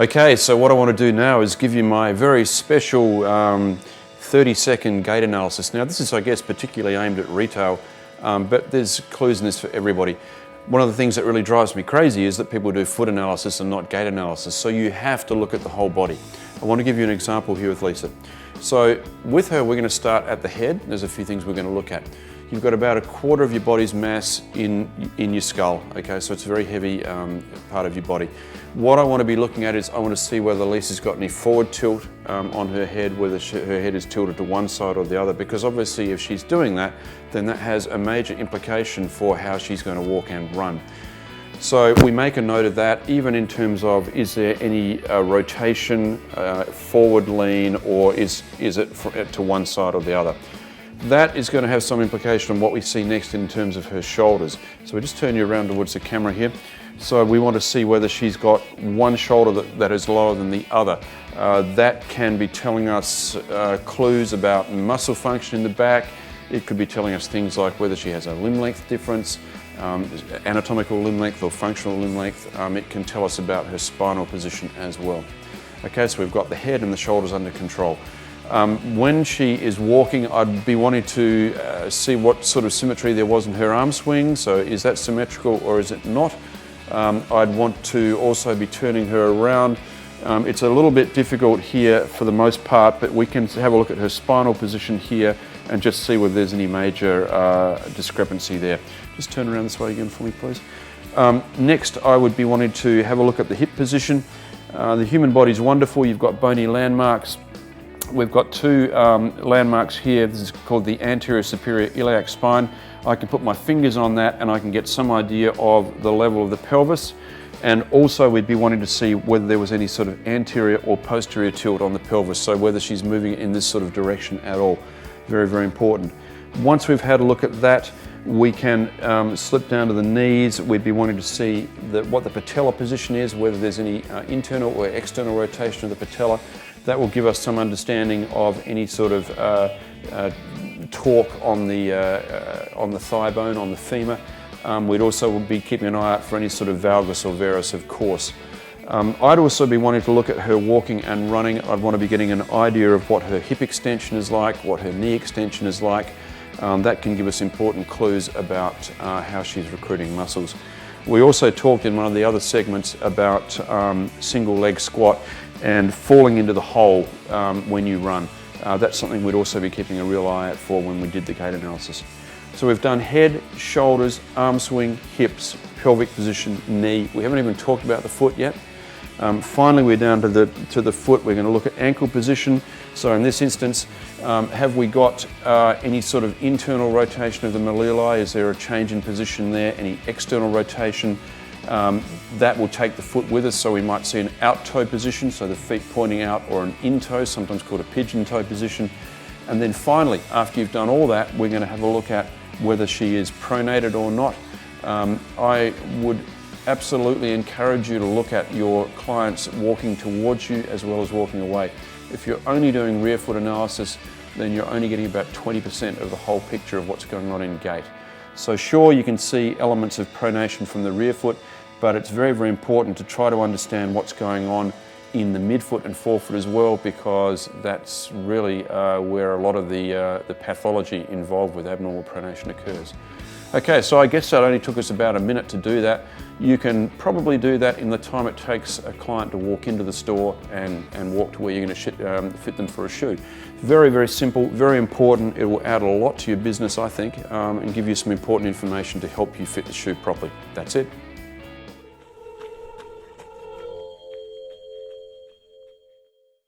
Okay, so what I want to do now is give you my very special 30-second gait analysis. Now this is, I guess, particularly aimed at retail, but there's clues in this for everybody. One of the things that really drives me crazy is that people do foot analysis and not gait analysis, so you have to look at the whole body. I want to give you an example here with Lisa. So with her, we're going to start at the head. There's a few things we're going to look at. You've got about a quarter of your body's mass in your skull, okay, so it's a very heavy part of your body. What I want to be looking at is I want to see whether Lisa's got any forward tilt on her head, whether her head is tilted to one side or the other, because obviously if she's doing that, then that has a major implication for how she's going to walk and run. So we make a note of that, even in terms of, is there any rotation, forward lean, or is it to one side or the other? That is going to have some implication on what we see next in terms of her shoulders. So we just turn you around towards the camera here. So we want to see whether she's got one shoulder that is lower than the other. That can be telling us clues about muscle function in the back. It could be telling us things like whether she has a limb length difference, anatomical limb length or functional limb length. It can tell us about her spinal position as well. Okay, so we've got the head and the shoulders under control. When she is walking, I'd be wanting to see what sort of symmetry there was in her arm swing. So is that symmetrical or is it not? I'd want to also be turning her around. It's a little bit difficult here for the most part, but we can have a look at her spinal position here and just see whether there's any major discrepancy there. Just turn around this way again for me, please. Next, I would be wanting to have a look at the hip position. The human body is wonderful. You've got bony landmarks. We've got two landmarks here. This is called the anterior superior iliac spine. I can put my fingers on that and I can get some idea of the level of the pelvis. And also we'd be wanting to see whether there was any sort of anterior or posterior tilt on the pelvis, so whether she's moving in this sort of direction at all. Very, very important. Once we've had a look at that, we can slip down to the knees. We'd be wanting to see what the patella position is, whether there's any internal or external rotation of the patella. That will give us some understanding of any sort of torque on the thigh bone, on the femur. We'd also be keeping an eye out for any sort of valgus or varus, of course. I'd also be wanting to look at her walking and running. I'd want to be getting an idea of what her hip extension is like, what her knee extension is like. That can give us important clues about how she's recruiting muscles. We also talked in one of the other segments about single leg squat and falling into the hole when you run. That's something we'd also be keeping a real eye out for when we did the gait analysis. So we've done head, shoulders, arm swing, hips, pelvic position, knee. We haven't even talked about the foot yet. Finally, we're down to the foot. We're going to look at ankle position. So in this instance, have we got any sort of internal rotation of the malleoli? Is there a change in position there? Any external rotation? That will take the foot with us, so we might see an out toe position, so the feet pointing out, or an in toe, sometimes called a pigeon toe position. And then finally, after you've done all that, we're going to have a look at whether she is pronated or not. I would absolutely encourage you to look at your clients walking towards you as well as walking away. If you're only doing rear foot analysis, then you're only getting about 20% of the whole picture of what's going on in gait. So sure, you can see elements of pronation from the rear foot, but it's very, very important to try to understand what's going on in the midfoot and forefoot as well, because that's really where a lot of the pathology involved with abnormal pronation occurs. Okay, so I guess that only took us about a minute to do that. You can probably do that in the time it takes a client to walk into the store and walk to where you're going to fit them for a shoe. Very, very simple, very important. It will add a lot to your business, I think, and give you some important information to help you fit the shoe properly. That's it.